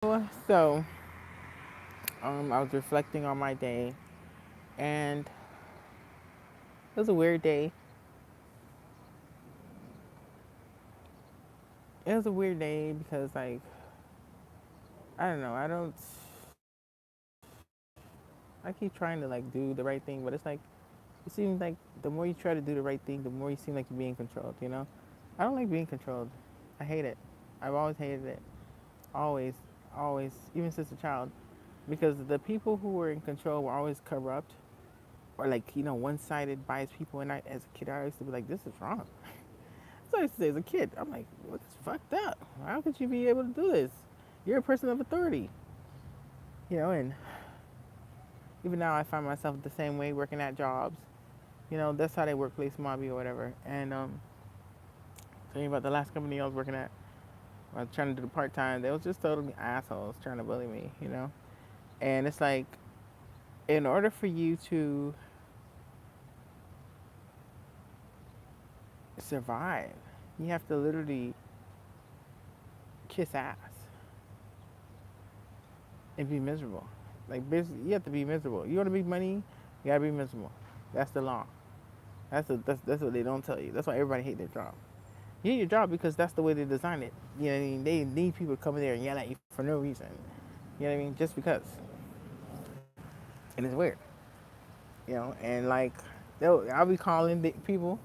So, I was reflecting on my day, and it was a weird day. It was a weird day because, like, I don't know. I keep trying to like do the right thing, but it's like it seems like the more you try to do the right thing, the more you seem like you're being controlled. I don't like being controlled. I hate it. I've always hated it. Always, always, even since a child, because the people who were in control were always corrupt or like one-sided, biased people. And as a kid, I used to be like, this is wrong. So I used to say as a kid, I'm like, what's fucked up? How could you be able to do this? You're a person of authority, and even now I find myself the same way working at jobs. That's how they workplace mob you or whatever. And tell you about the last company I was working at. I was trying to do the part time. They was just totally assholes trying to bully me. And it's like, in order for you to survive, you have to literally kiss ass and be miserable. Like, you have to be miserable. You want to be money, you gotta be miserable. That's the law. That's what they don't tell you. That's why everybody hate their job. You hate your job because that's the way they design it. You know what I mean? They need people to come in there and yell at you for no reason. You know what I mean? Just because. And it's weird. And like, I'll be calling people,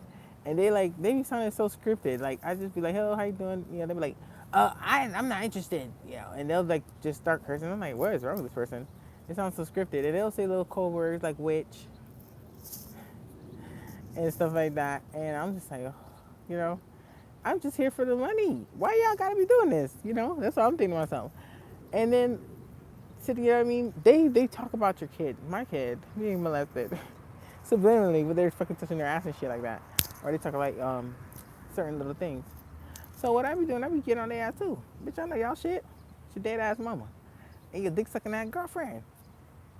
and they be sounding so scripted. Like, I just be like, hello, how you doing? They be like, I'm not interested. And they'll like just start cursing. I'm like, what is wrong with this person? It sounds so scripted. And they'll say little cold words like witch and stuff like that. And I'm just like, oh, you know, I'm just here for the money. Why y'all gotta be doing this? That's what I'm thinking to myself. And then, you know what I mean? They talk about your kid, my kid, being molested, subliminally, but they're fucking touching their ass and shit like that, or they talk like certain little things. So what I be doing, I be getting on their ass too. Bitch, I know y'all shit. It's your dead ass mama and your dick sucking that girlfriend,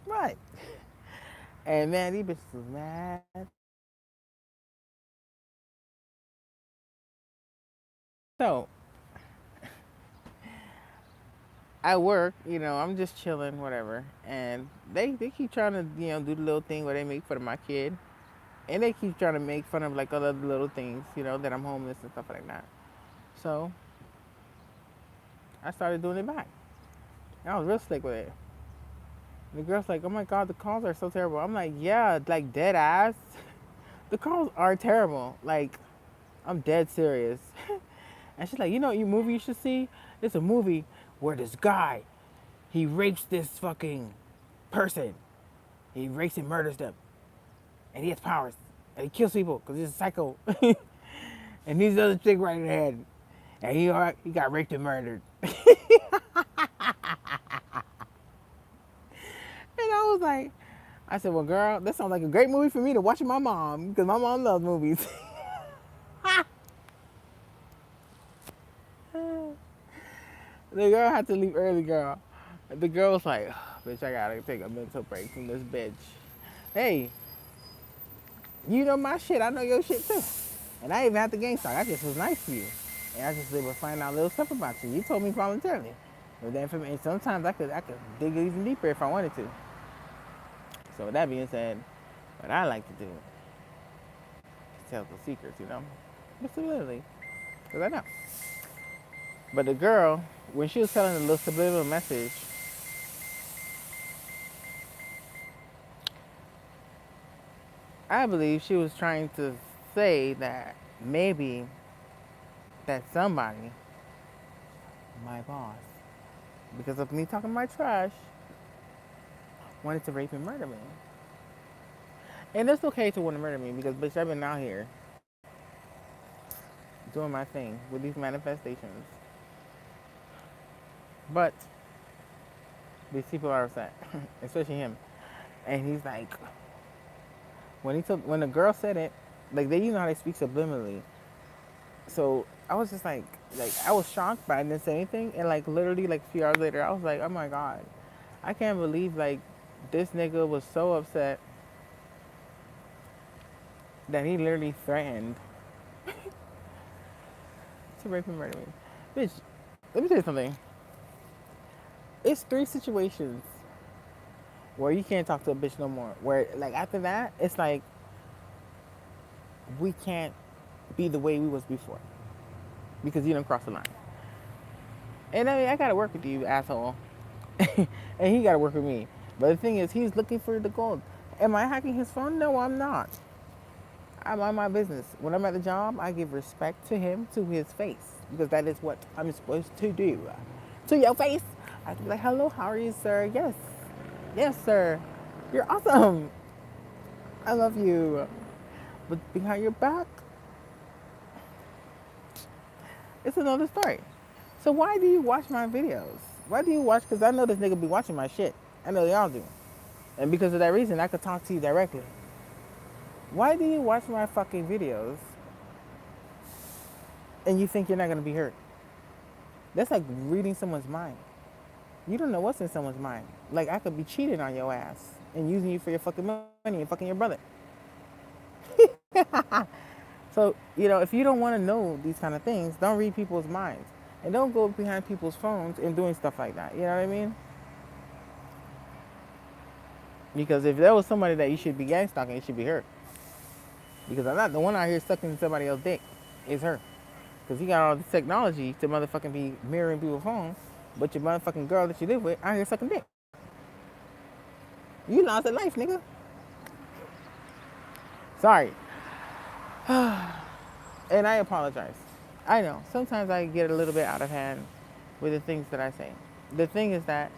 right? And man, these bitches was mad. So I work, I'm just chilling, whatever, and they keep trying to do the little thing where they make fun of my kid, and they keep trying to make fun of like other little things, that I'm homeless and stuff like that. So I started doing it back. And I was real slick with it. And the girl's like, "Oh my god, the calls are so terrible." I'm like, "Yeah, like dead ass. The calls are terrible. Like, I'm dead serious." And she's like, "You know what movie you should see? It's a movie where this guy, he rapes this fucking person. He rapes and murders them, and he has powers, and he kills people because he's a psycho." And he's the other chick right in the head, and he got raped and murdered. And I was like, I said, well, girl, that sounds like a great movie for me to watch with my mom because my mom loves movies. The girl had to leave early, girl. The girl was like, bitch, I gotta take a mental break from this bitch. Hey, you know my shit. I know your shit too. And I even had the gang talk. I just was nice to you. And I just was able to find out little stuff about you. You told me voluntarily. With that information, sometimes I could dig even deeper if I wanted to. So with that being said, what I like to do is tell the secrets. Just literally. Because I know. But the girl, when she was telling the little subliminal message, I believe she was trying to say that maybe that somebody, my boss, because of me talking my trash, wanted to rape and murder me. And it's okay to want to murder me because, bitch, I've been out here doing my thing with these manifestations. But these people are upset, especially him. And he's like, when the girl said it, like they, how they speak subliminally. So I was just like I was shocked, but I didn't say anything. And like literally, like a few hours later, I was like, oh my god, I can't believe like this nigga was so upset that he literally threatened to rape and murder me. Bitch, let me tell you something. It's 3 situations where you can't talk to a bitch no more. Where like after that, it's like we can't be the way we was before because you done crossed the line. And I mean, I gotta work with you, asshole, and he gotta work with me. But the thing is, he's looking for the gold. Am I hacking his phone? No, I'm not. I mind my business. When I'm at the job, I give respect to him, to his face, because that is what I'm supposed to do. To your face, I have to be like, hello, how are you, sir? Yes, yes, sir. You're awesome. I love you. But behind your back, it's another story. So why do you watch my videos? Why do you watch? Because I know this nigga be watching my shit. I know y'all do. And because of that reason, I could talk to you directly. Why do you watch my fucking videos and you think you're not going to be hurt? That's like reading someone's mind. You don't know what's in someone's mind. Like, I could be cheating on your ass and using you for your fucking money and fucking your brother. So, if you don't want to know these kind of things, don't read people's minds. And don't go behind people's phones and doing stuff like that. You know what I mean? Because if there was somebody that you should be gang stalking, it should be her. Because I'm not the one out here sucking somebody else's dick. It's her. Because he got all this technology to motherfucking be mirroring people's phones, but your motherfucking girl that you live with out here sucking dick. You lost a life, nigga. Sorry. And I apologize. I know. Sometimes I get a little bit out of hand with the things that I say. The thing is that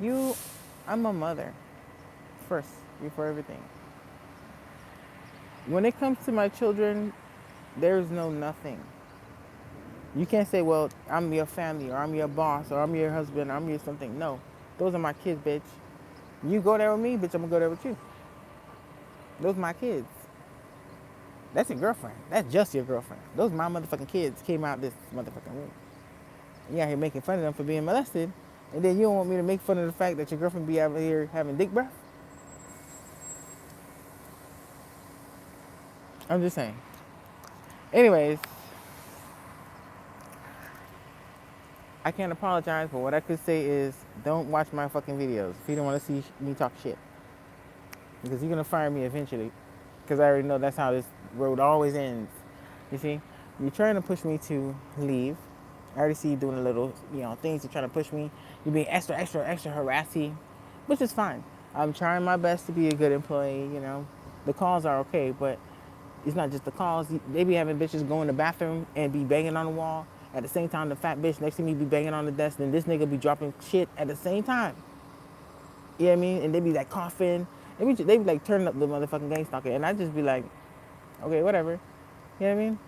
I'm a mother first, before everything. When it comes to my children, there's no nothing. You can't say, well, I'm your family, or I'm your boss, or I'm your husband, or I'm your something. No. Those are my kids, bitch. You go there with me, bitch, I'm gonna go there with you. Those are my kids. That's your girlfriend. That's just your girlfriend. Those my motherfucking kids came out this motherfucking room. You out here making fun of them for being molested, and then you don't want me to make fun of the fact that your girlfriend be out here having dick breath? I'm just saying. Anyways, I can't apologize, but what I could say is don't watch my fucking videos if you don't want to see me talk shit. Because you're going to fire me eventually. Because I already know that's how this road always ends. You see? You're trying to push me to leave. I already see you doing a little, things. You're trying to push me. You're being extra harassy, which is fine. I'm trying my best to be a good employee, The calls are okay, but it's not just the calls. They be having bitches go in the bathroom and be banging on the wall. At the same time, the fat bitch next to me be banging on the desk. Then this nigga be dropping shit at the same time. You know what I mean? And they be like coughing. They be like turning up the motherfucking gang stalker. And I just be like, okay, whatever. You know what I mean?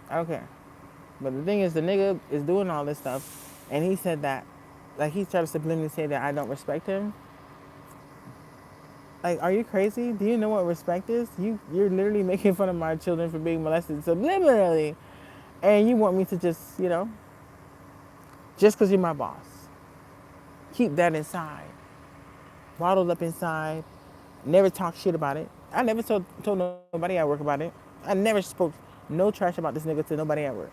I don't care. But the thing is, the nigga is doing all this stuff. And he said that, like he's trying to subliminally say that I don't respect him. Like, are you crazy? Do you know what respect is? You're literally making fun of my children for being molested subliminally. And you want me to just, just because you're my boss, keep that inside. Bottled up inside. Never talk shit about it. I never told nobody at work about it. I never spoke no trash about this nigga to nobody at work.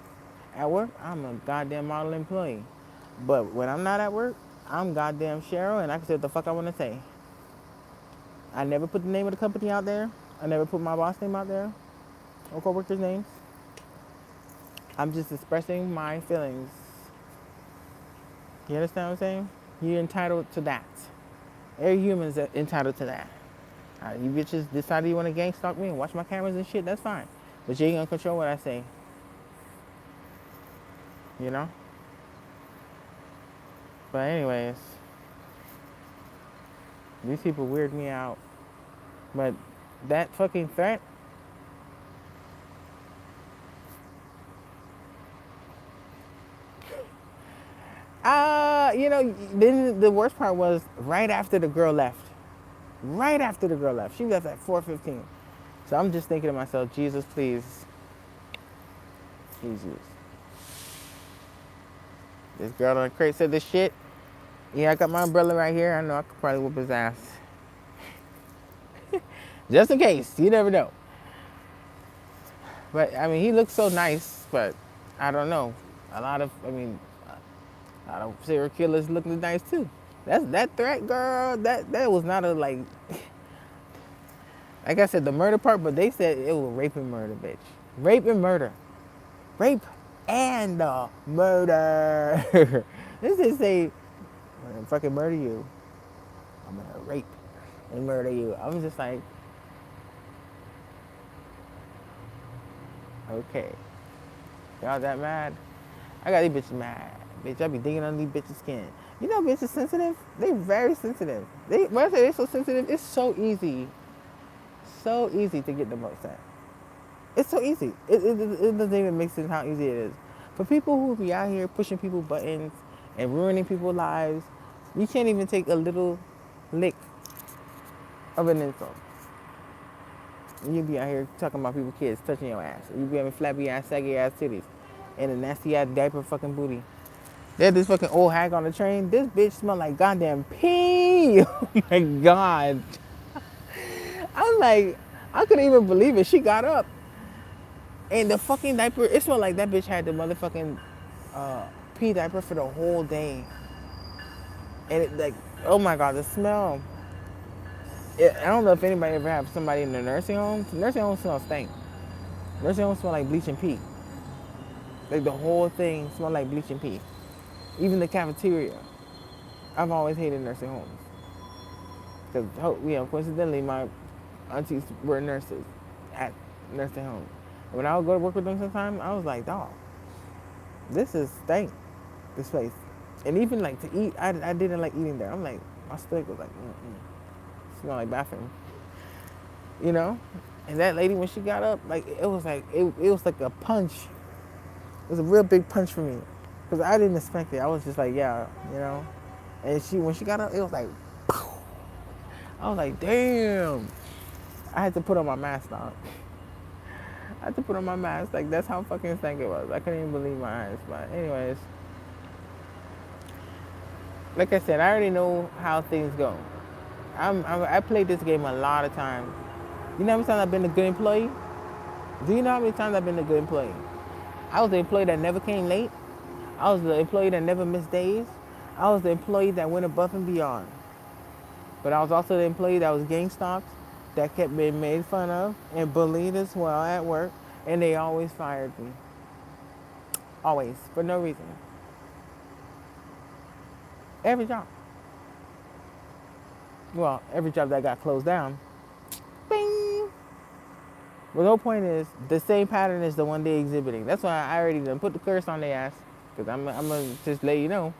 At work, I'm a goddamn model employee. But when I'm not at work, I'm goddamn Cheryl, and I can say what the fuck I want to say. I never put the name of the company out there. I never put my boss name out there. Or co-workers' names. I'm just expressing my feelings. You understand what I'm saying? You're entitled to that. Every human's entitled to that. You bitches decide you want to gang stalk me and watch my cameras and shit, that's fine. But you ain't gonna control what I say. But anyways, these people weird me out. But that fucking threat, then the worst part was right after the girl left. Right after the girl left. She left at 4:15. So I'm just thinking to myself, Jesus, please. Jesus. This girl on the crate said this shit. Yeah, I got my umbrella right here. I know I could probably whoop his ass. Just in case. You never know. But, he looks so nice, but I don't know. A A lot of serial killers looking nice too. That's that threat, girl. That was not a like I said, the murder part, but they said it was rape and murder, bitch. Rape and murder. Rape and murder. This is say, I'm gonna fucking murder you. I'm gonna rape and murder you. I'm just like, okay. Y'all that mad? I got these bitches mad. Bitch, I be digging on these bitches' skin. You know bitches sensitive? They very sensitive. When I say they so sensitive, it's so easy. So easy to get them upset. It's so easy. It doesn't even make sense how easy it is. For people who be out here pushing people's buttons and ruining people's lives, you can't even take a little lick of an insult. You be out here talking about people's kids touching your ass. You be having flappy ass, saggy ass titties and a nasty ass diaper fucking booty. There's this fucking old hag on the train. This bitch smell like goddamn pee. Oh my god. I'm like, I couldn't even believe it. She got up. And the fucking diaper, it smelled like that bitch had the motherfucking pee diaper for the whole day. And it like, oh my god, the smell. I don't know if anybody ever have somebody in the nursing home. Nursing home smell stink. Nursing home smell like bleach and pee. Like the whole thing smell like bleach and pee. Even the cafeteria. I've always hated nursing homes. Because, coincidentally, my aunties were nurses at nursing homes. When I would go to work with them sometimes, I was like, dog, this is stank, this place. And even like to eat, I didn't like eating there. I'm like, my stomach was like, smell like bathroom. You know? And that lady, when she got up, like, it was like a punch. It was a real big punch for me. Because I didn't expect it. I was just like, yeah, you know? And when she got up, it was like, pow. I was like, damn. I had to put on my mask now. I had to put on my mask. Like, that's how fucking stank it was. I couldn't even believe my eyes. But anyways, like I said, I already know how things go. I played this game a lot of times. You know how many times I've been a good employee? Do you know how many times I've been a good employee? I was the employee that never came late. I was the employee that never missed days. I was the employee that went above and beyond. But I was also the employee that was gang stalked, that kept being made fun of and bullied as well at work, and they always fired me. Always, for no reason. Every job. Well, every job that got closed down. Bing! Well, the whole point is, the same pattern is the one they exhibiting. That's why I already done put the curse on their ass. Because I'm going to just let you know.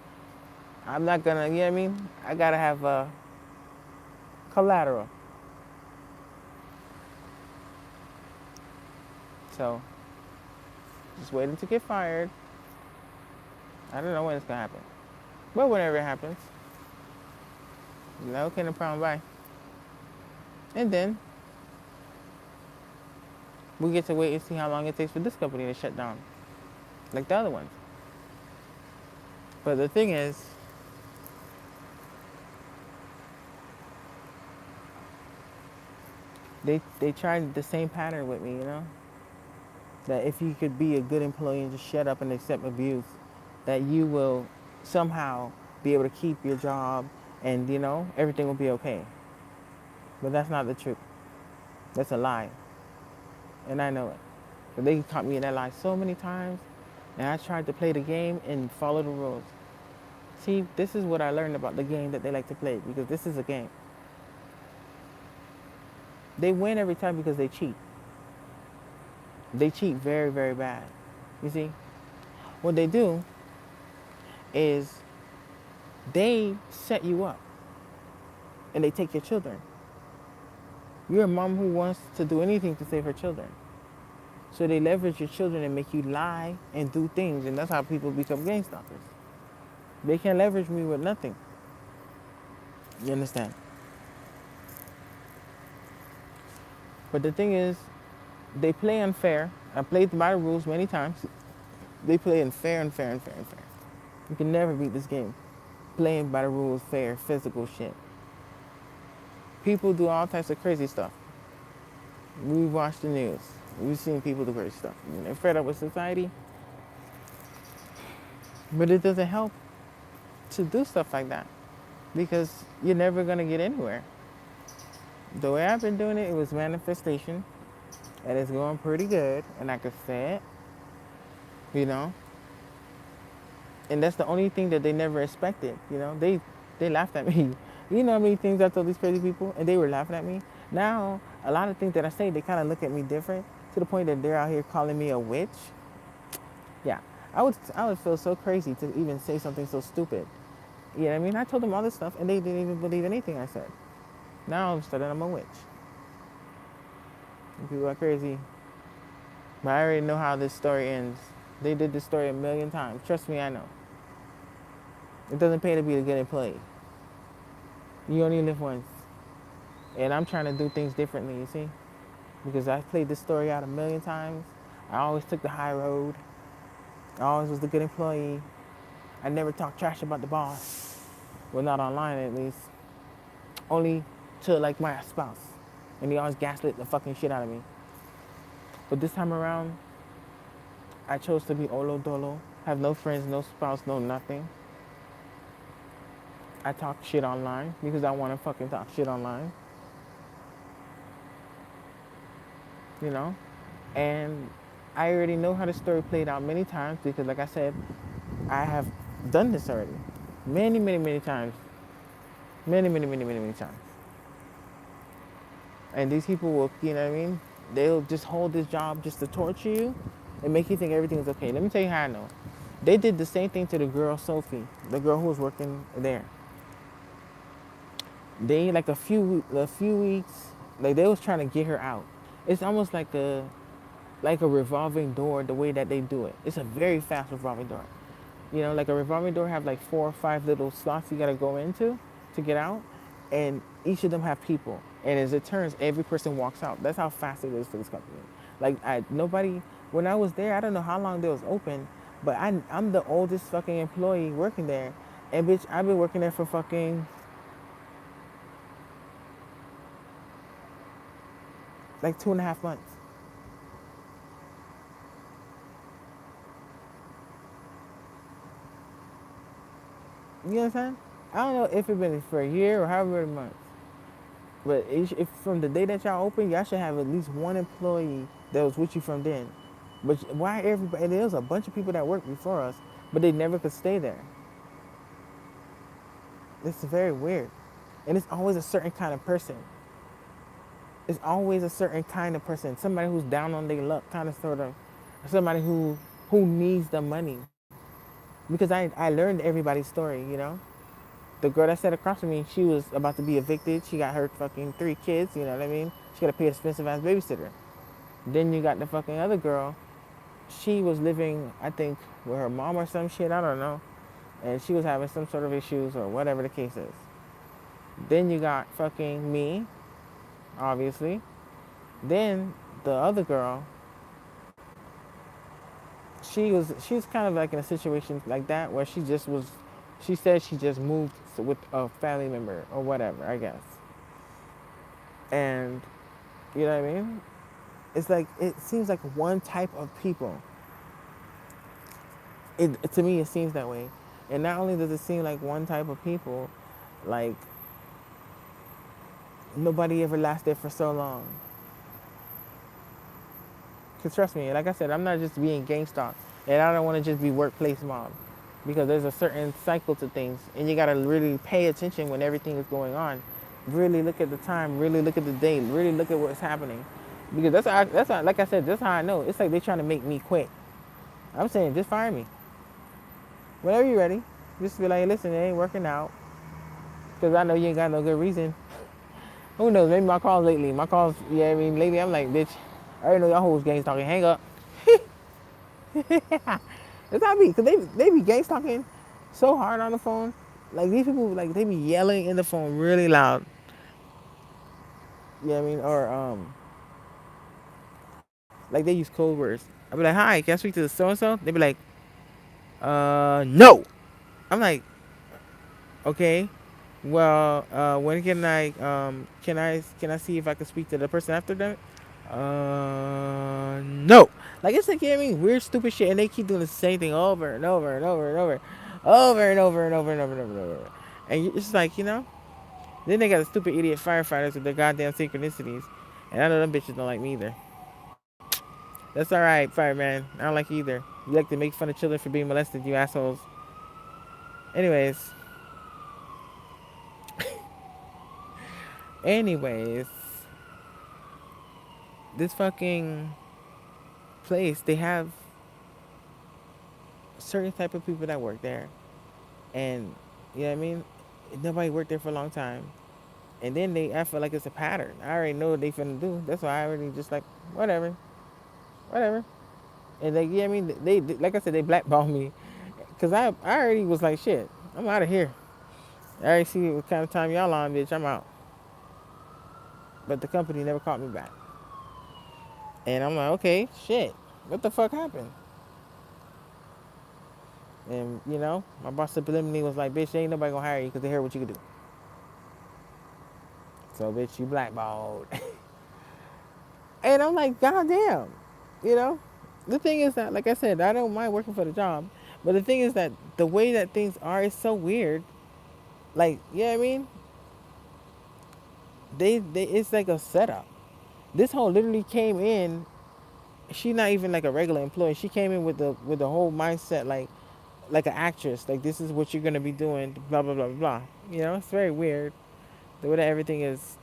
I'm not going to, you know what I mean? I got to have collateral. So, just waiting to get fired. I don't know when it's going to happen. But whenever it happens, okay, no problem, bye. And then, we get to wait and see how long it takes for this company to shut down. Like the other ones. But the thing is, they tried the same pattern with me, you know? That if you could be a good employee and just shut up and accept abuse, that you will somehow be able to keep your job and, you know, everything will be okay. But that's not the truth. That's a lie. And I know it. But they caught me in that lie so many times, and I tried to play the game and follow the rules. See, this is what I learned about the game that they like to play, because this is a game. They win every time because they cheat. They cheat very, very bad. You see? What they do is they set you up and they take your children. You're a mom who wants to do anything to save her children. So they leverage your children and make you lie and do things, and that's how people become gang stalkers. They can't leverage me with nothing. You understand? But the thing is, they play unfair. I played by the rules many times. They play unfair. You can never beat this game. Playing by the rules, fair, physical shit. People do all types of crazy stuff. We watch the news. We've seen people do crazy stuff. They're fed up with society. But it doesn't help to do stuff like that because you're never gonna get anywhere. The way I've been doing it, it was manifestation, and it's going pretty good. And I could say it, you know, and that's the only thing that they never expected. You know, they laughed at me. You know how many things I told these crazy people, and they were laughing at me. Now, a lot of things that I say, they kind of look at me different to the point that they're out here calling me a witch. Yeah, I would feel so crazy to even say something so stupid. You know what I mean? I told them all this stuff, and they didn't even believe anything I said. Now all of a sudden I'm a witch. And people are crazy. But I already know how this story ends. They did this story a million times. Trust me, I know. It doesn't pay to be a good employee. You only live once. And I'm trying to do things differently, you see? Because I played this story out a million times. I always took the high road. I always was the good employee. I never talked trash about the boss. Well, not online at least. Only to like my spouse. And he always gaslit the fucking shit out of me. But this time around, I chose to be Olo Dolo. Have no friends, no spouse, no nothing. I talk shit online because I want to fucking talk shit online. You know? And I already know how the story played out many times because, like I said, I have done this already. Many, many, many times. Many, many, many, many, many times. And these people will, you know what I mean? They'll just hold this job just to torture you and make you think everything is okay. Let me tell you how I know. They did the same thing to the girl Sophie, the girl who was working there. They like a few weeks, like they was trying to get her out. It's almost like a revolving door the way that they do it. It's a very fast revolving door. You know, like a revolving door have like 4 or 5 little slots you gotta go into to get out, and each of them have people. And as it turns, every person walks out. That's how fast it is for this company. Like nobody. When I was there, I don't know how long they was open, but I'm the oldest fucking employee working there, and bitch, I've been working there for fucking like 2.5 months. You know what I'm saying? I don't know if it been for a year or however many months. But if from the day that y'all open, y'all should have at least one employee that was with you from then. But why everybody? There was a bunch of people that worked before us, but they never could stay there. It's very weird, and it's always a certain kind of person. It's always a certain kind of person. Somebody who's down on their luck, kind of sort of. Somebody who needs the money. Because I learned everybody's story, you know. The girl that sat across from me, she was about to be evicted. She got her fucking 3 kids, you know what I mean? She got to pay an expensive ass babysitter. Then you got the fucking other girl. She was living, I think, with her mom or some shit, I don't know. And she was having some sort of issues or whatever the case is. Then you got fucking me, obviously. Then the other girl, she was kind of like in a situation like that where she said she just moved with a family member or whatever, I guess. And you know what I mean? It's like it seems like one type of people. To me, it seems that way. And not only does it seem like one type of people, like nobody ever lasted for so long. Cause trust me, like I said, I'm not just being gang stalk, and I don't want to just be workplace mob, because there's a certain cycle to things, and you gotta really pay attention when everything is going on. Really look at the time. Really look at the date. Really look at what's happening, because that's how, like I said, that's how I know. It's like they're trying to make me quit. I'm saying just fire me whenever you're ready. Just be like, listen, it ain't working out, cause I know you ain't got no good reason. Who knows? Maybe my calls lately. My calls, yeah, I mean, lately I'm like, bitch, I already know y'all hoes gang stalking. Hang up. That's how I be, cause they be gang stalking so hard on the phone. Like these people, like they be yelling in the phone really loud. You know what I mean? Or like they use code words. I be like, hi, can I speak to the so and so? They be like, no. I'm like, okay. Well, when can I see if I can speak to the person after that? No. Like it's like, you know what I mean? Weird, stupid shit, and they keep doing the same thing over and over and over and over. over and over and over and over and over and over. And it's like, then they got the stupid idiot firefighters with their goddamn synchronicities. And I know them bitches don't like me either. That's alright, fireman. I don't like you either. You like to make fun of children for being molested, you assholes. Anyways. Anyways. This fucking place, they have certain type of people that work there. And, you know what I mean? Nobody worked there for a long time. And then I feel like it's a pattern. I already know what they finna do. That's why I already just like, whatever. Whatever. And they, yeah, I mean, they like I said, they blackballed me. Because I already was like, shit, I'm out of here. I already see what kind of time y'all on, bitch. I'm out. But the company never called me back. And I'm like, okay, shit. What the fuck happened? And, my boss subliminally was like, bitch, ain't nobody gonna hire you because they heard what you could do. So, bitch, you blackballed. And I'm like, goddamn. You know? The thing is that, like I said, I don't mind working for the job. But the thing is that the way that things are is so weird. Like, you know what I mean? They it's like a setup. This whole literally came in. She not even like a regular employee. She came in with the whole mindset like an actress. Like this is what you're gonna be doing. Blah blah blah blah blah. It's very weird the way that everything is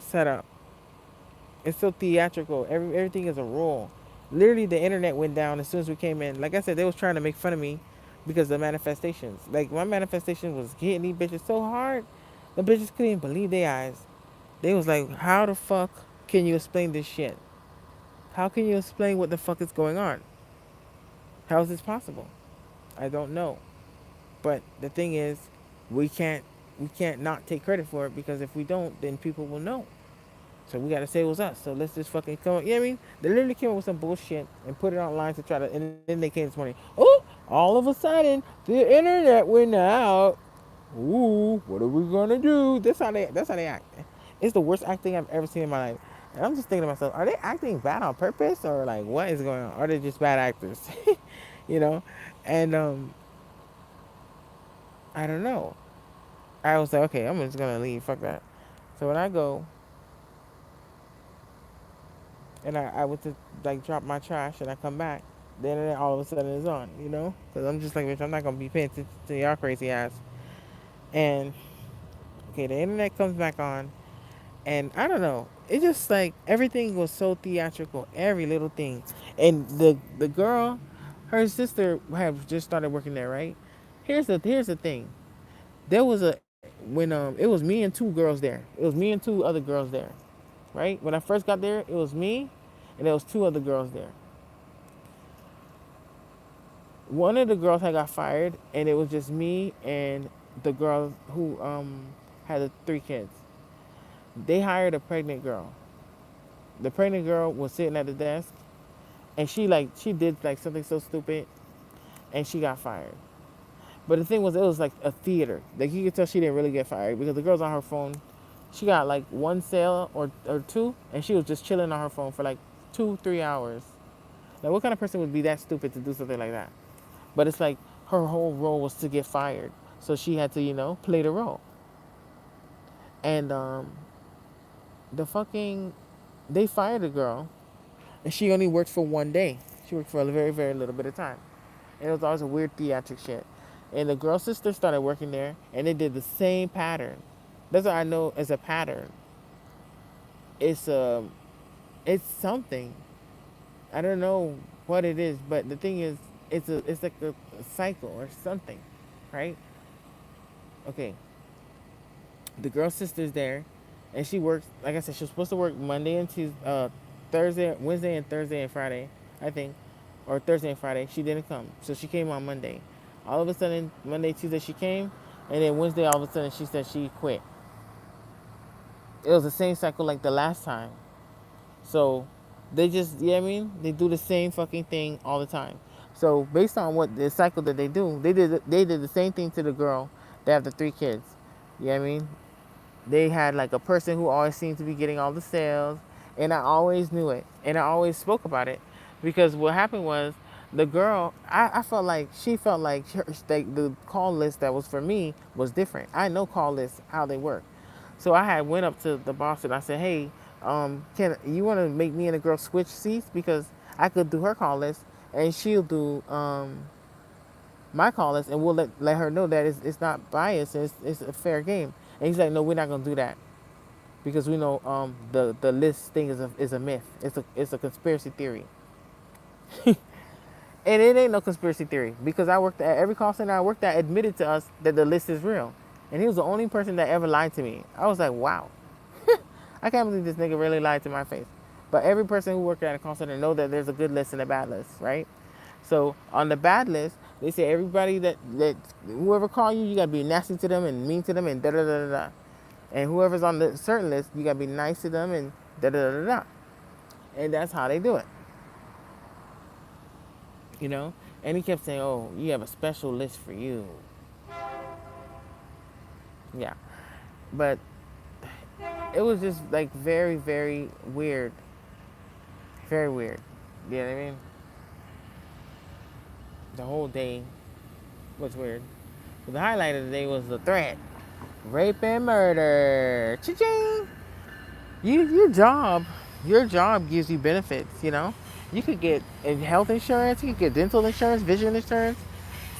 set up. It's so theatrical. Everything is a rule. Literally, the internet went down as soon as we came in. Like I said, they was trying to make fun of me because of the manifestations. Like my manifestation was hitting these bitches so hard, the bitches couldn't even believe their eyes. They was like, "How the fuck can you explain this shit? How can you explain what the fuck is going on? How is this possible? I don't know." But the thing is, we can't we can't not take credit for it because if we don't, then people will know. So we gotta say it was us. So let's just fucking come up. You know what I mean? They literally came up with some bullshit and put it online to try to. And then they came this morning. Oh, all of a sudden the internet went out. Ooh, what are we gonna do? That's how they act. It's the worst acting I've ever seen in my life. And I'm just thinking to myself, are they acting bad on purpose or like what is going on? Are they just bad actors? you know? And I don't know. I was like, okay, I'm just gonna leave. Fuck that. So when I go and I went to like drop my trash and I come back, the internet all of a sudden is on, Because I'm just like, bitch, I'm not gonna be paying attention to y'all crazy ass. And okay, the internet comes back on, and I don't know, it just like everything was so theatrical, every little thing. And the girl, her sister have just started working there, right? Here's the thing. There was a when it was me and two girls there. It was me and two other girls there, right? When I first got there, it was me, and there was two other girls there. One of the girls had got fired, and it was just me and the girl who had the three kids. They hired a pregnant girl. The pregnant girl was sitting at the desk, and she did like something so stupid, and she got fired. But the thing was, it was like a theater. Like you could tell she didn't really get fired because the girl's on her phone. She got like one sale or two, and she was just chilling on her phone for like 2-3 hours. Like what kind of person would be that stupid to do something like that? But it's like her whole role was to get fired. So she had to, play the role. And the fucking, they fired the girl. And she only worked for one day. She worked for a very, very little bit of time. And it was always a weird theatric shit. And the girl's sister started working there. And they did the same pattern. That's what I know as a pattern. It's it's something. I don't know what it is. But the thing is, it's like a cycle or something, right? Okay. The girl's sister's there, and she works. Like I said, she was supposed to work Monday and Tuesday, Thursday, Wednesday and Thursday and Friday, I think, or Thursday and Friday. She didn't come, so she came on Monday. All of a sudden, Monday, Tuesday she came, and then Wednesday all of a sudden she said she quit. It was the same cycle like the last time. So they just, you know what I mean? They do the same fucking thing all the time. So based on what the cycle that they do, they did the same thing to the girl that have the three kids. You know what I mean? They had like a person who always seemed to be getting all the sales, and I always knew it, and I always spoke about it, because what happened was The girl, I felt like she felt like the call list that was for me was different. I know call lists how they work, so I had went up to the boss and I said, "Hey, can you want to make me and the girl switch seats because I could do her call list and she'll do my call list, and we'll let her know that it's not biased, it's a fair game." And he's like, "No, we're not gonna do that because we know the list thing is a myth. It's a conspiracy theory." And it ain't no conspiracy theory because I worked at every call center I worked at admitted to us that the list is real. And he was the only person that ever lied to me. I was like, wow. I can't believe this nigga really lied to my face. But every person who worked at a call center know that there's a good list and a bad list, right? So on the bad list, they say everybody that whoever call you, you gotta be nasty to them and mean to them and da da da da da. And whoever's on the certain list, you gotta be nice to them and da da da da da. And that's how they do it. You know? And he kept saying, "Oh, you have a special list for you." Yeah. But it was just like very, very weird. Very weird. You know what I mean? The whole day was weird. But the highlight of the day was the threat. Rape and murder. Cha-ching! Your job gives you benefits, you know? You could get health insurance, you could get dental insurance, vision insurance.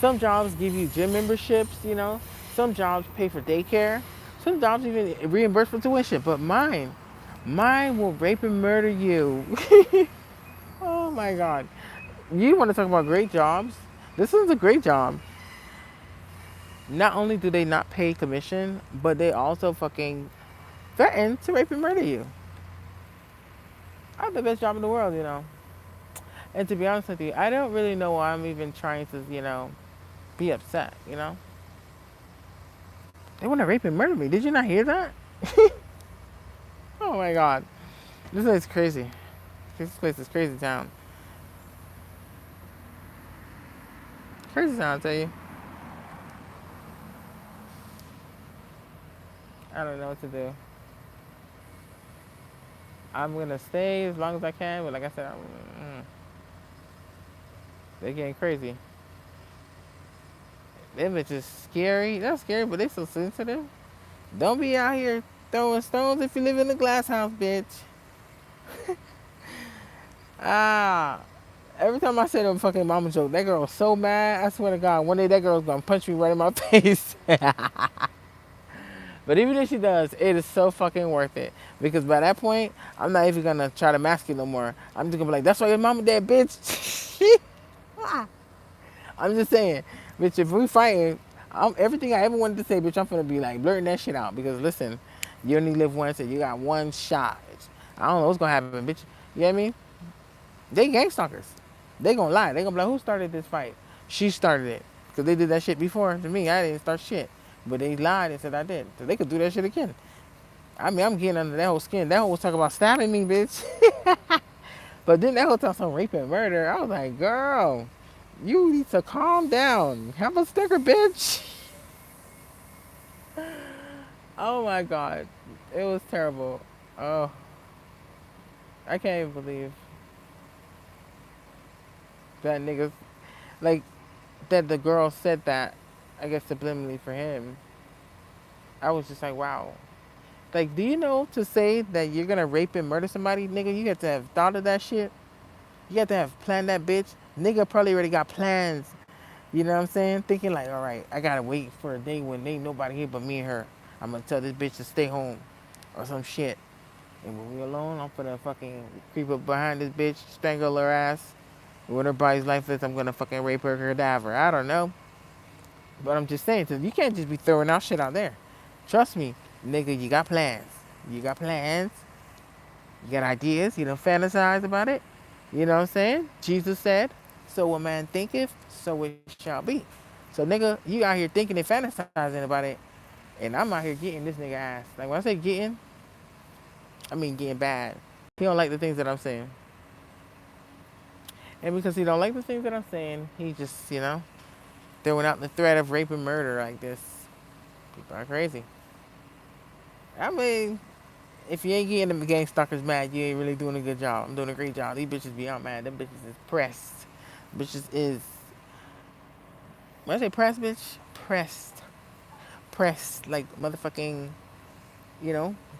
Some jobs give you gym memberships, you know? Some jobs pay for daycare. Some jobs even reimburse for tuition. But mine will rape and murder you. Oh my God. You want to talk about great jobs? This one's a great job. Not only do they not pay commission, but they also fucking threaten to rape and murder you. I have the best job in the world, you know. And to be honest with you, I don't really know why I'm even trying to, be upset, you know? They want to rape and murder me. Did you not hear that? Oh my God. This place is crazy. This place is crazy town. Crazy town, I tell you. I don't know what to do. I'm going to stay as long as I can, but like I said, they're getting crazy. Them bitches scary. They're scary, but they so sensitive. Don't be out here throwing stones if you live in a glass house, bitch. Ah. Every time I say that fucking mama joke, that girl was so mad. I swear to God, one day that girl's gonna punch me right in my face. But even if she does, it is so fucking worth it. Because by that point, I'm not even gonna try to mask it no more. I'm just gonna be like, that's why your mama dead, bitch. I'm just saying, bitch, if we fighting, everything I ever wanted to say, bitch, I'm gonna be like blurting that shit out. Because listen, you only live once and you got one shot. Bitch. I don't know what's gonna happen, bitch. You know what I mean? They gang stalkers. They gonna lie. They gonna be like, who started this fight? She started it. Because they did that shit before to me. I didn't start shit. But they lied and said I did. So they could do that shit again. I mean, I'm getting under that whole skin. That whole was talking about stabbing me, bitch. But then that whole talk some rape and murder. I was like, girl, you need to calm down. Have a sticker, bitch. Oh my God. It was terrible. Oh, I can't even believe that niggas, like, that the girl said that, I guess subliminally for him. I was just like, wow. Like, do you know to say that you're gonna rape and murder somebody, nigga, you have to have thought of that shit? You have to have planned that bitch. Nigga probably already got plans. You know what I'm saying? Thinking like, all right, I gotta wait for a day when ain't nobody here but me and her. I'm gonna tell this bitch to stay home or some shit. And when we alone, I'm gonna fucking creep up behind this bitch, strangle her ass. And when her body's lifeless, I'm gonna fucking rape her cadaver. I don't know. But I'm just saying, you can't just be throwing out shit out there. Trust me, nigga, you got plans. You got plans. You got ideas. You don't fantasize about it. You know what I'm saying? Jesus said, so a man thinketh, so it shall be. So, nigga, you out here thinking and fantasizing about it. And I'm out here getting this nigga ass. Like, when I say getting, I mean getting bad. He don't like the things that I'm saying. And because he don't like the things that I'm saying, he just, throwing out the threat of rape and murder like this. People are crazy. I mean, if you ain't getting them gang stalkers mad, you ain't really doing a good job. I'm doing a great job. These bitches be out mad. Them bitches is pressed. Bitches is, when I say pressed, bitch, pressed like motherfucking,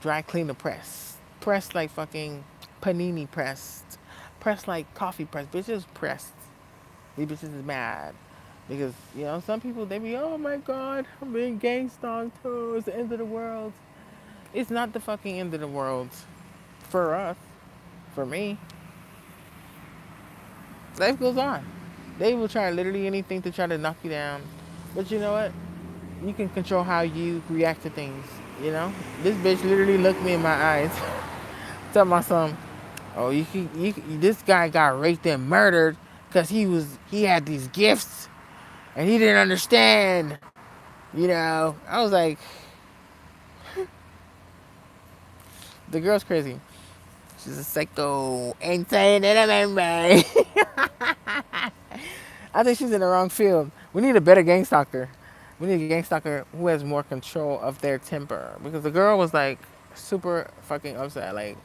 dry cleaner pressed like fucking panini pressed like coffee pressed. Bitches pressed. These bitches is mad because some people they be, oh my god, I'm being gang stalked. Oh, it's the end of the world. It's not the fucking end of the world for us. For me, life goes on. They will try literally anything to try to knock you down, but you know what? You can control how you react to things. This bitch literally looked me in my eyes, tell my son, "Oh, this guy got raped and murdered because he had these gifts and he didn't understand." I was like, the girl's crazy. She's a psycho. Ain't saying it, remember. I think she's in the wrong field. We need a better gang stalker. We need a gang stalker who has more control of their temper. Because the girl was like super fucking upset. Like,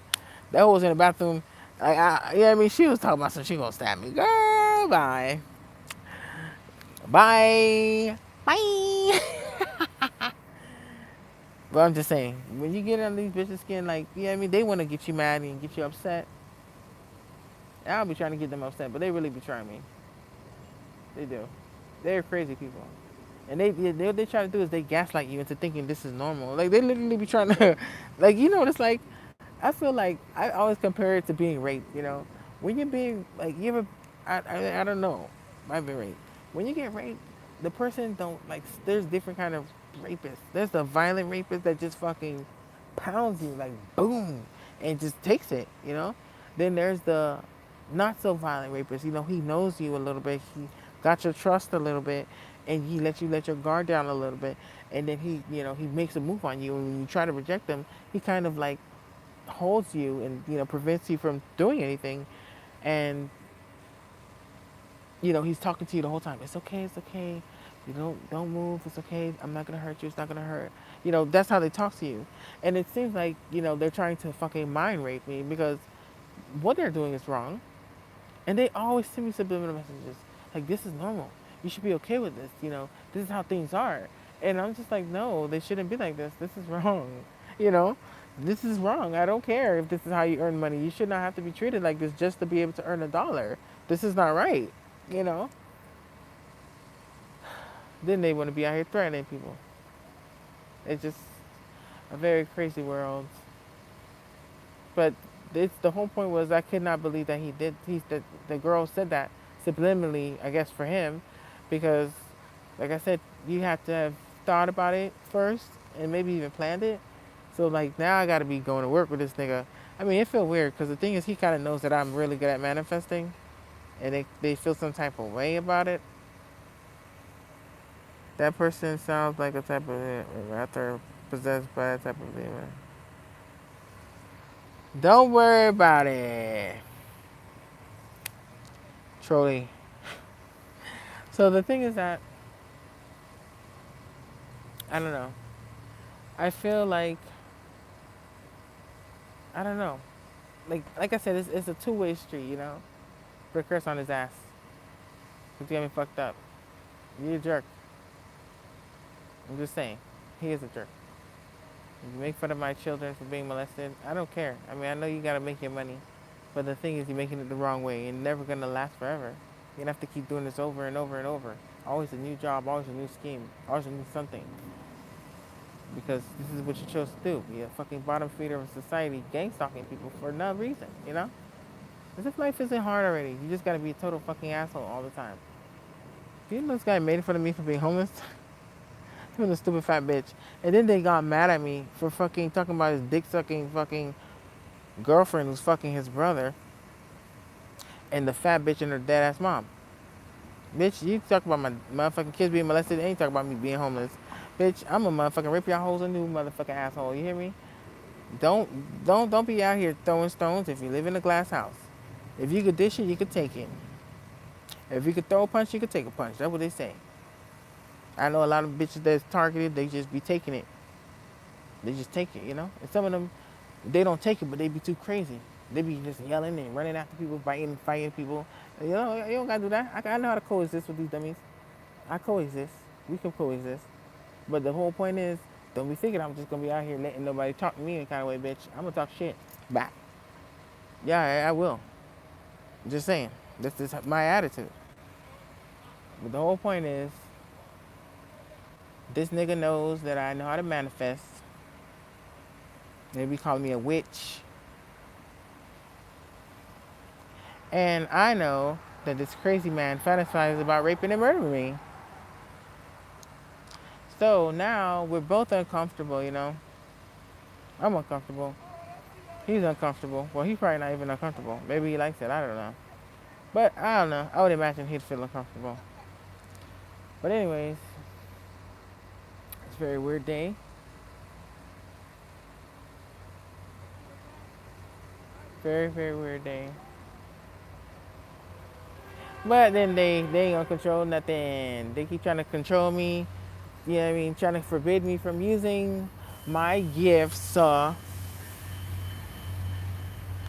that hoe was in the bathroom. Like, she was talking about something. She gonna stab me. Girl, bye. Bye. Bye. But I'm just saying, when you get on these bitches' skin, like, they want to get you mad and get you upset. And I'll be trying to get them upset, but they really be trying me. They do. They're crazy people. And what they try to do is they gaslight you into thinking this is normal. Like, they literally be trying to, like, what it's like? I feel like I always compare it to being raped, When you're being, like, you ever, I don't know, I've been raped. When you get raped, the person don't, like, there's different kind of rapists. There's the violent rapist that just fucking pounds you, like, boom, and just takes it. Then there's the not so violent rapist. He knows you a little bit. He got your trust a little bit, and he lets you let your guard down a little bit, and then he makes a move on you, and when you try to reject him, he kind of like holds you and prevents you from doing anything, and he's talking to you the whole time. It's okay, it's okay. You don't move. It's okay. I'm not gonna hurt you. It's not gonna hurt. That's how they talk to you, and it seems like they're trying to fucking mind rape me because what they're doing is wrong. And they always send me subliminal messages like, this is normal. You should be okay with this. This is how things are. And I'm just like, no, they shouldn't be like this. This is wrong. You know, this is wrong. I don't care if this is how you earn money. You should not have to be treated like this just to be able to earn a dollar. This is not right. You know? Then they want to be out here threatening people. It's just a very crazy world. But the whole point was I could not believe that the girl said that subliminally, I guess, for him, because, like I said, you have to have thought about it first and maybe even planned it. So like now I got to be going to work with this nigga. I mean, it feel weird because the thing is he kind of knows that I'm really good at manifesting, and they feel some type of way about it. That person sounds like a type of after possessed by that type of demon. Don't worry about it. Trolley. So the thing is that I don't know. I feel like I don't know. Like I said, it's a two-way street, Put a curse on his ass. He's got me fucked up. You're a jerk. I'm just saying. He is a jerk. You make fun of my children for being molested. I don't care. I mean, I know you gotta make your money, but the thing is, you're making it the wrong way. It's never gonna last forever. You're gonna have to keep doing this over and over and over. Always a new job, always a new scheme, always a new something. Because this is what you chose to do. Be a fucking bottom feeder of society, gang stalking people for no reason, As if life isn't hard already. You just gotta be a total fucking asshole all the time. Do you know this guy made fun of me for being homeless? He was a stupid fat bitch. And then they got mad at me for fucking talking about his dick sucking fucking girlfriend who's fucking his brother and the fat bitch and her dead ass mom. Bitch, you talk about my motherfucking kids being molested and you talk about me being homeless. Bitch, I'm a motherfucking rip y'all holes a new motherfucking asshole. You hear me? Don't be out here throwing stones if you live in a glass house. If you could dish it, you could take it. If you could throw a punch, you could take a punch. That's what they say. I know a lot of bitches that's targeted, they just be taking it. They just take it, And some of them, they don't take it, but they be too crazy. They be just yelling and running after people, biting, fighting people. You know, you don't gotta do that. I know how to coexist with these dummies. I coexist. We can coexist. But the whole point is, don't be thinking I'm just gonna be out here letting nobody talk to me in kind of way, bitch. I'm gonna talk shit back. Yeah, I will. Just saying. This is my attitude. But the whole point is, this nigga knows that I know how to manifest. They be calling me a witch. And I know that this crazy man fantasizes about raping and murdering me. So now we're both uncomfortable, you know. I'm uncomfortable. He's uncomfortable. Well, he's probably not even uncomfortable. Maybe he likes it. I don't know. But I don't know. I would imagine he'd feel uncomfortable. But anyways, it's a very weird day. Very, very weird day. But then they ain't gonna control nothing. They keep trying to control me. You know what I mean? Trying to forbid me from using my gifts.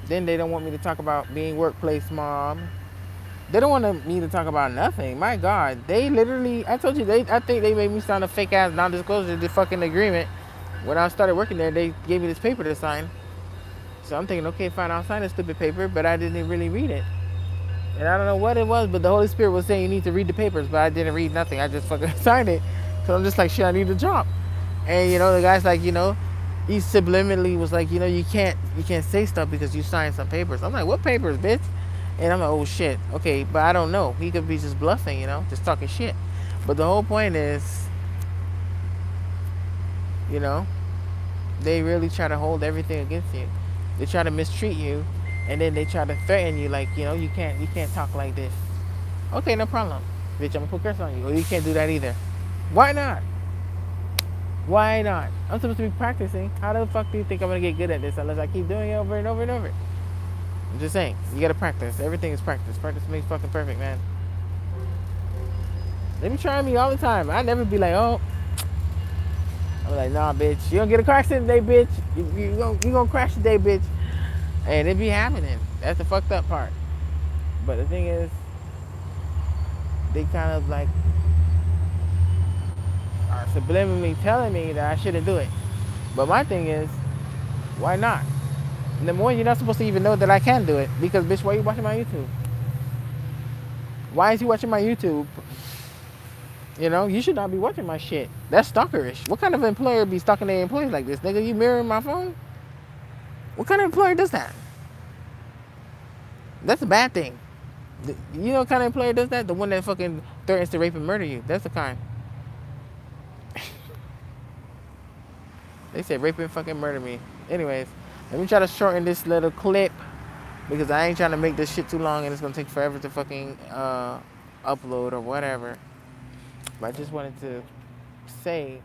Then they don't want me to talk about being workplace mom. They don't want me to talk about nothing. My God, they literally. I told you I think they made me sign a fake ass non-disclosure the fucking agreement. When I started working there, they gave me this paper to sign. So I'm thinking, okay, fine, I'll sign this stupid paper, but I didn't really read it. And I don't know what it was, but the Holy Spirit was saying you need to read the papers, but I didn't read nothing. I just fucking signed it. So I'm just like, shit, I need a job. And you know, the guy's like, you know, he subliminally was like, you know, you can't say stuff because you signed some papers. I'm like, what papers, bitch? And I'm like, oh shit, okay, but I don't know. He could be just bluffing, you know, just talking shit. But the whole point is, you know, they really try to hold everything against you. They try to mistreat you, and then they try to threaten you, like, you know, you can't talk like this. Okay, no problem, bitch. I'm gonna put curse on you. Or you can't do that either. Why not? Why not? I'm supposed to be practicing. How the fuck do you think I'm gonna get good at this unless I keep doing it over and over and over? I'm just saying, you gotta practice. Everything is practice. Practice makes fucking perfect, man. They be trying me all the time. I never be like, oh. I'm like, nah, bitch. You don't get a car accident today, bitch. You gonna crash today, bitch. And it be happening. That's the fucked up part. But the thing is, they kind of like are subliminally telling me that I shouldn't do it. But my thing is, why not? And the more you're not supposed to even know that I can do it, because bitch, why are you watching my YouTube? Why is he watching my YouTube? You know, you should not be watching my shit. That's stalkerish. What kind of employer be stalking their employees like this? Nigga, you mirroring my phone? What kind of employer does that? That's a bad thing. You know what kind of employer does that? The one that fucking threatens to rape and murder you. That's the kind. They said rape and fucking murder me. Anyways, let me try to shorten this little clip because I ain't trying to make this shit too long and it's gonna take forever to fucking upload or whatever. But I just wanted to say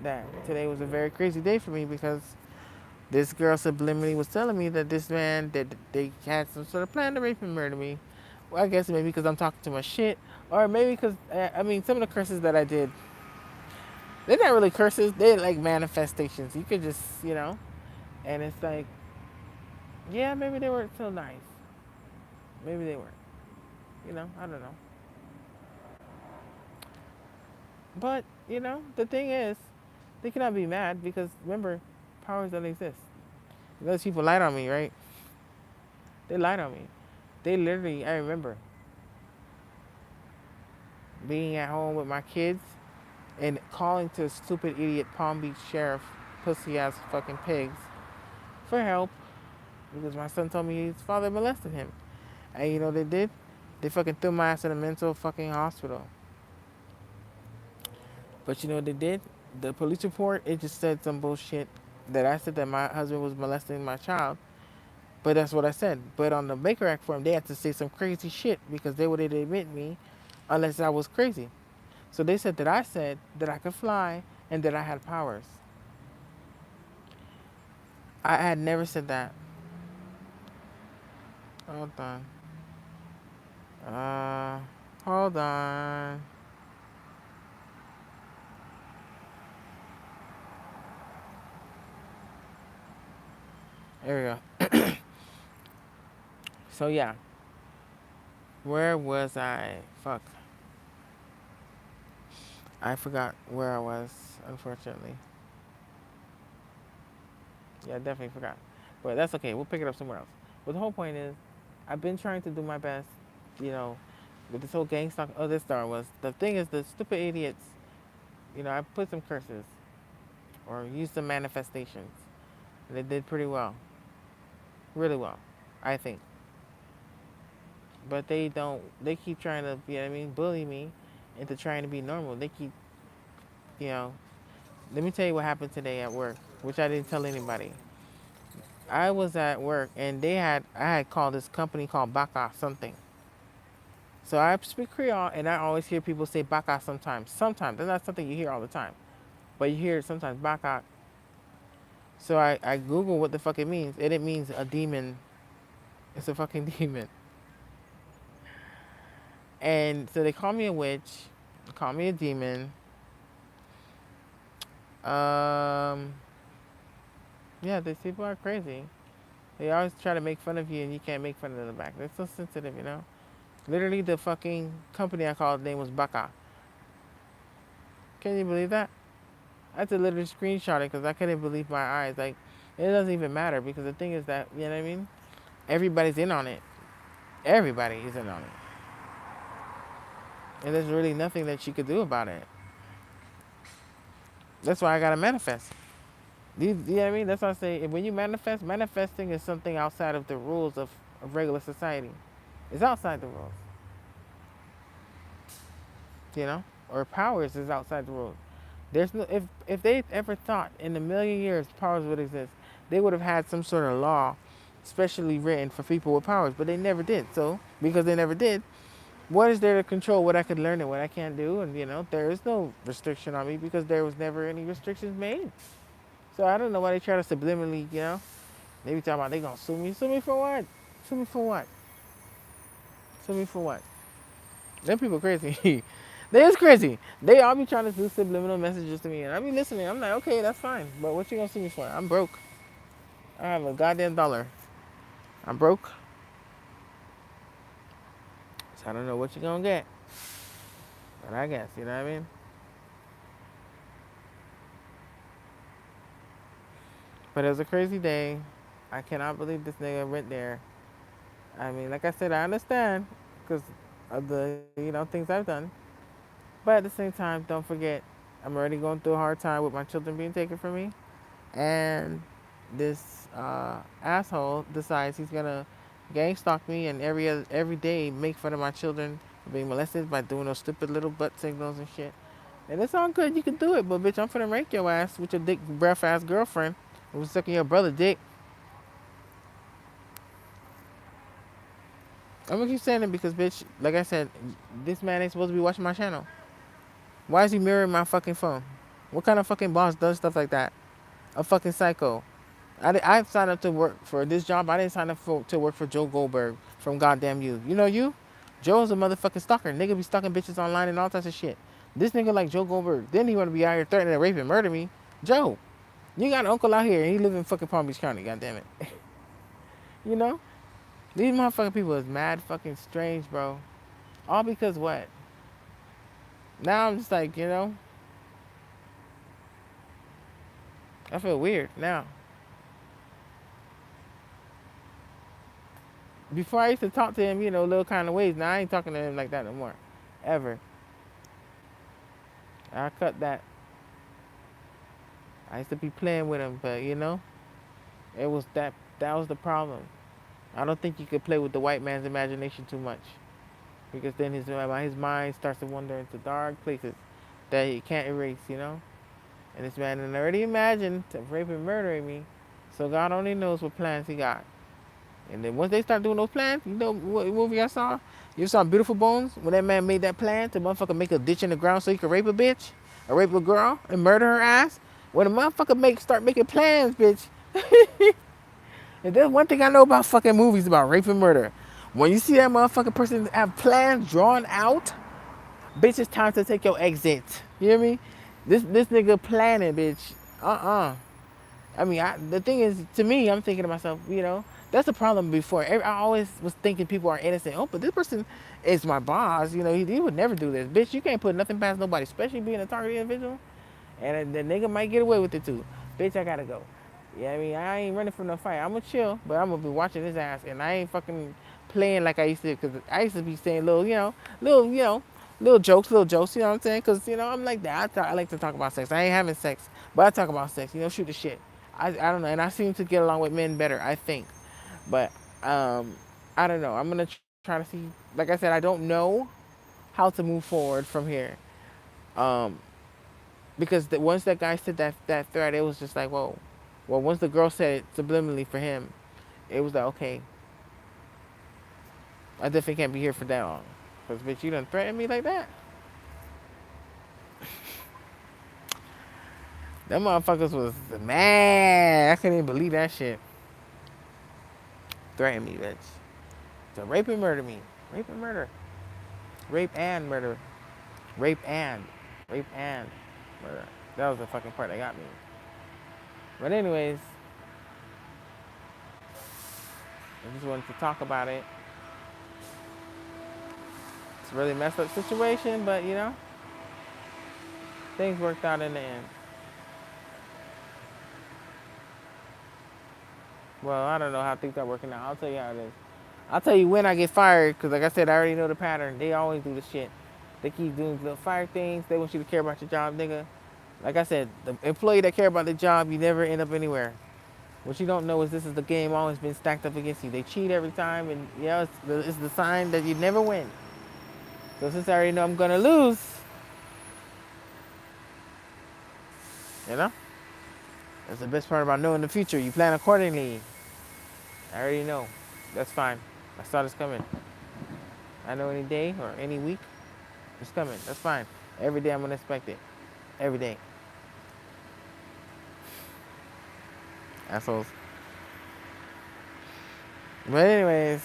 that today was a very crazy day for me because this girl subliminally was telling me that this man, that they had some sort of plan to rape and murder me. Well, I guess maybe because I'm talking too much shit, or maybe because I mean some of the curses that I did, they're not really curses. They're like manifestations. You could just, you know, and it's like, yeah, maybe they weren't so nice. Maybe they weren't. You know, I don't know. But you know, the thing is, they cannot be mad because remember, powers don't exist. Those people lied on me, right? They lied on me. They literally, I remember being at home with my kids and calling to a stupid idiot Palm Beach sheriff, pussy ass fucking pigs, for help because my son told me his father molested him. And you know what they did? They fucking threw my ass in a mental fucking hospital. But you know what they did? The police report, it just said some bullshit that I said that my husband was molesting my child. But that's what I said. But on the Baker Act form, they had to say some crazy shit because they wouldn't admit me unless I was crazy. So they said that I said that I could fly and that I had powers. I had never said that. Hold on. Hold on. There we go. So yeah, where was I? Fuck, I forgot where I was. Unfortunately, yeah, I definitely forgot. But that's okay. We'll pick it up somewhere else. But the whole point is, I've been trying to do my best, you know, with this whole gang stuff. Oh, this Star was the thing is the stupid idiots. You know, I put some curses or used some manifestations. And they did pretty well, really well, I think. But they don't. They keep trying to, you know what I mean, bully me into trying to be normal. They keep, you know. Let me tell you what happened today at work, which I didn't tell anybody. I was at work and I had called this company called Baka something. So I speak Creole and I always hear people say Baka sometimes. Sometimes. That's not something you hear all the time. But you hear it sometimes, Baka. So I Google what the fuck it means. And it means a demon. It's a fucking demon. And so they call me a witch, call me a demon. Um, yeah, these people are crazy. They always try to make fun of you and you can't make fun of them back. They're so sensitive, you know? Literally, the fucking company I called name was Baka. Can you believe that? I had to literally screenshot it because I couldn't believe my eyes. Like, it doesn't even matter because the thing is that, you know what I mean? Everybody's in on it. Everybody is in on it. And there's really nothing that you could do about it. That's why I gotta manifest. You know what I mean? That's why I say when you manifest, manifesting is something outside of the rules of regular society. It's outside the rules. You know? Or powers is outside the rules. There's no if they ever thought in a million years powers would exist, they would have had some sort of law specially written for people with powers, but they never did. So because they never did, what is there to control what I could learn and what I can't do? And you know, there is no restriction on me because there was never any restrictions made. So I don't know why they try to subliminally, you know, maybe talking about they gonna sue me. Sue me for what? Sue me for what? Sue me for what? Them people crazy. They is crazy. They all be trying to do subliminal messages to me, and I be listening. I'm like, okay, that's fine, but what you gonna sue me for? I'm broke. I have a goddamn dollar. I'm broke, so I don't know what you gonna get. But I guess, you know what I mean? But it was a crazy day. I cannot believe this nigga went there. I mean, like I said, I understand because of the, you know, things I've done. But at the same time, don't forget, I'm already going through a hard time with my children being taken from me. And this asshole decides he's gonna gang stalk me and every day make fun of my children for being molested by doing those stupid little butt signals and shit. And it's all good, you can do it, but bitch, I'm finna rank your ass with your dick breath ass girlfriend who was sucking your brother dick. I'm gonna keep saying it because bitch, like I said, this man ain't supposed to be watching my channel. Why is he mirroring my fucking phone? What kind of fucking boss does stuff like that? A fucking psycho. I signed up to work for this job. I didn't sign up to work for Joe Goldberg from Goddamn You. You know you? Joe's a motherfucking stalker. Nigga be stalking bitches online and all types of shit. This nigga like Joe Goldberg. Then he want to be out here threatening to rape and murder me. Joe, you got an uncle out here and he live in fucking Palm Beach County. Goddamn it. You know? These motherfucking people is mad fucking strange, bro. All because what? Now I'm just like, you know, I feel weird now. Before I used to talk to him, you know, little kind of ways. Now I ain't talking to him like that no more. Ever. I cut that. I used to be playing with him, but you know, it was that was the problem. I don't think you could play with the white man's imagination too much. Because then his mind starts to wander into dark places that he can't erase, you know? And this man had already imagined raping and murdering me. So God only knows what plans he got. And then once they start doing those plans, you know what movie I saw? You saw Beautiful Bones? When that man made that plan to motherfucker make a ditch in the ground so he could rape a bitch? Or rape a girl and murder her ass? When a motherfucker start making plans, bitch. And there's one thing I know about fucking movies about rape and murder. When you see that motherfucking person have plans drawn out, bitch, it's time to take your exit. You hear me? This nigga planning, bitch. I mean, the thing is, to me, I'm thinking to myself, you know, That's the problem before. I always was thinking people are innocent. Oh, but this person is my boss. You know, he would never do this. Bitch, you can't put nothing past nobody, especially being a targeted individual. And the nigga might get away with it too. Bitch, I gotta go. Yeah, I mean, I ain't running from no fight. I'm gonna chill, but I'm gonna be watching his ass, and I ain't fucking playing like I used to, cause I used to be saying little jokes, little jokes. You know what I'm saying? Cause I'm like that. I like to talk about sex. I ain't having sex, but I talk about sex. Shoot the shit. I don't know, and I seem to get along with men better. I think, but I don't know. I'm gonna try to see. Like I said, I don't know how to move forward from here. Um, because once that guy said that threat, it was just like, whoa. Well, once the girl said it subliminally for him, it was like, okay, I definitely can't be here for that long. Because, bitch, you done threatened me like that? Them motherfuckers was mad. I couldn't even believe that shit. Threaten me, bitch. To rape and murder me. Rape and murder. Rape and murder. Rape and. Rape and murder. That was the fucking part that got me. But anyways, I just wanted to talk about it. It's a really messed up situation, but things worked out in the end. Well, I don't know how things are working out. I'll tell you how it is. I'll tell you when I get fired, because like I said, I already know the pattern. They always do the shit. They keep doing little fire things. They want you to care about your job, nigga. Like I said, the employee that care about the job, you never end up anywhere. What you don't know is this is the game always been stacked up against you. They cheat every time, and it's the sign that you never win. So since I already know I'm gonna lose, that's the best part about knowing the future. You plan accordingly. I already know. That's fine. I saw this coming. I know any day or any week, it's coming. That's fine. Every day I'm gonna expect it. Every day. Assholes. But anyways,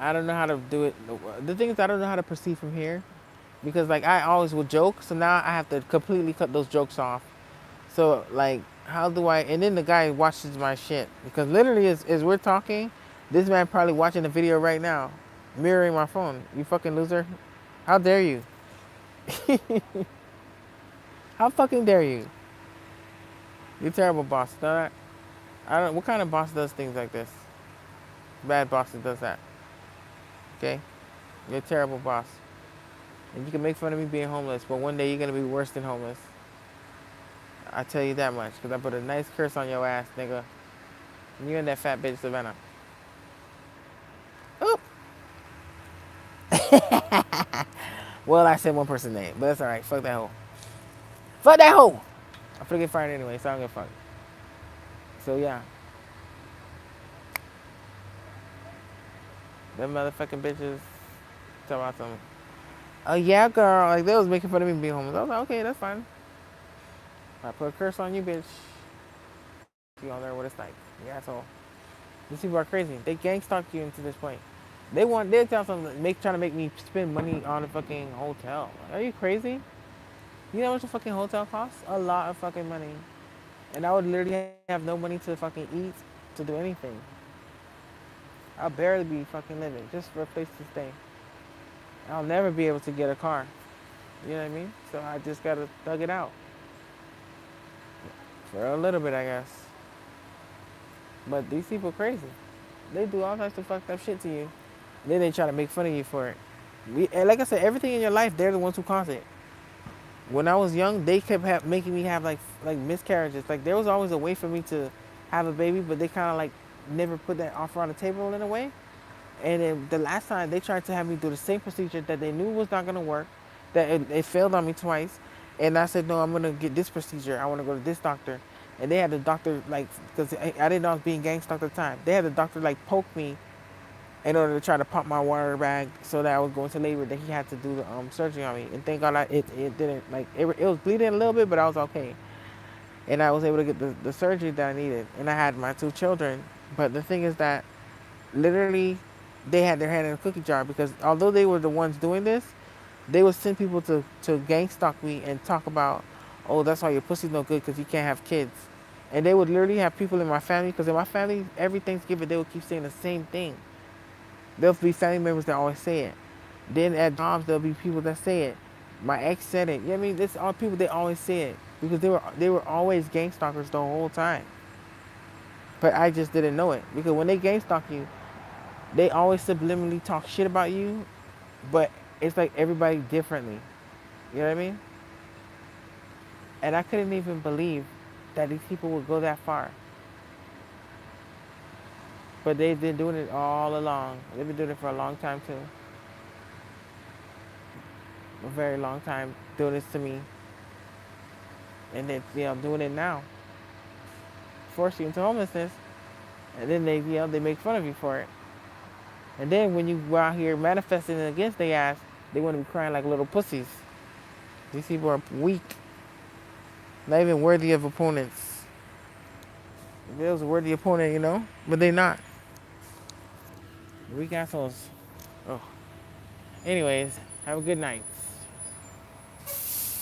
I don't know how to do it. The thing is, I don't know how to proceed from here, because like I always would joke, so now I have to completely cut those jokes off. So like, how do I? And then the guy watches my shit, because literally, as we're talking, this man probably watching the video right now, mirroring my phone. You fucking loser! How dare you? How fucking dare you? You're a terrible boss. Know that? I don't. What kind of boss does things like this? Bad boss that does that. Okay? You're a terrible boss. And you can make fun of me being homeless, but one day you're gonna be worse than homeless. I tell you that much, because I put a nice curse on your ass, nigga. And you and that fat bitch, Savannah. Oop! Well, I said one person's name, but that's alright. Fuck that hoe. Fuck that hoe! I'm gonna get fired anyway, so I don't give a fuck. So, yeah. Them motherfucking bitches talk about something. Oh, yeah, girl. Like, they was making fun of me being homeless. I was like, okay, that's fine. I put a curse on you, bitch. You on there what it's like. You asshole. These people are crazy. They gang stalked you into this point. They'll tell something, trying to make me spend money on a fucking hotel. Are you crazy? You know how much a fucking hotel costs? A lot of fucking money. And I would literally have no money to fucking eat, to do anything. I'll barely be fucking living, just for a place to stay. I'll never be able to get a car. You know what I mean? So I just gotta thug it out. For a little bit, I guess. But these people crazy. They do all types of fucked up shit to you. Then they try to make fun of you for it. And like I said, everything in your life, they're the ones who cause it. When I was young, they kept making me have like miscarriages. Like there was always a way for me to have a baby, but they kind of like never put that offer on the table in a way. And then the last time they tried to have me do the same procedure that they knew was not gonna work, that it failed on me twice. And I said, no, I'm gonna get this procedure. I wanna go to this doctor. And they had the doctor like, because I didn't know I was being gang stalked at the time. They had the doctor like poke me in order to try to pop my water bag so that I was going to labor, that he had to do the surgery on me. And thank God it didn't, like, it was bleeding a little bit, but I was okay. And I was able to get the surgery that I needed. And I had my 2 children. But the thing is that literally they had their hand in a cookie jar, because although they were the ones doing this, they would send people to gang stalk me and talk about, oh, that's why your pussy's no good because you can't have kids. And they would literally have people in my family, because in my family, every Thanksgiving, they would keep saying the same thing. There'll be family members that always say it. Then at jobs, there'll be people that say it. My ex said it. You know what I mean? This all people, they always say it. Because they were always gang stalkers the whole time. But I just didn't know it. Because when they gang stalk you, they always subliminally talk shit about you, but it's like everybody differently. You know what I mean? And I couldn't even believe that these people would go that far. But they've been doing it all along. They've been doing it for a long time too. A very long time doing this to me. And then, doing it now. Force you into homelessness. And then they make fun of you for it. And then when you go out here manifesting against their ass, they want to be crying like little pussies. These people are weak. Not even worthy of opponents. If it was a worthy opponent, but they're not. Weak assholes. Oh. Anyways, have a good night.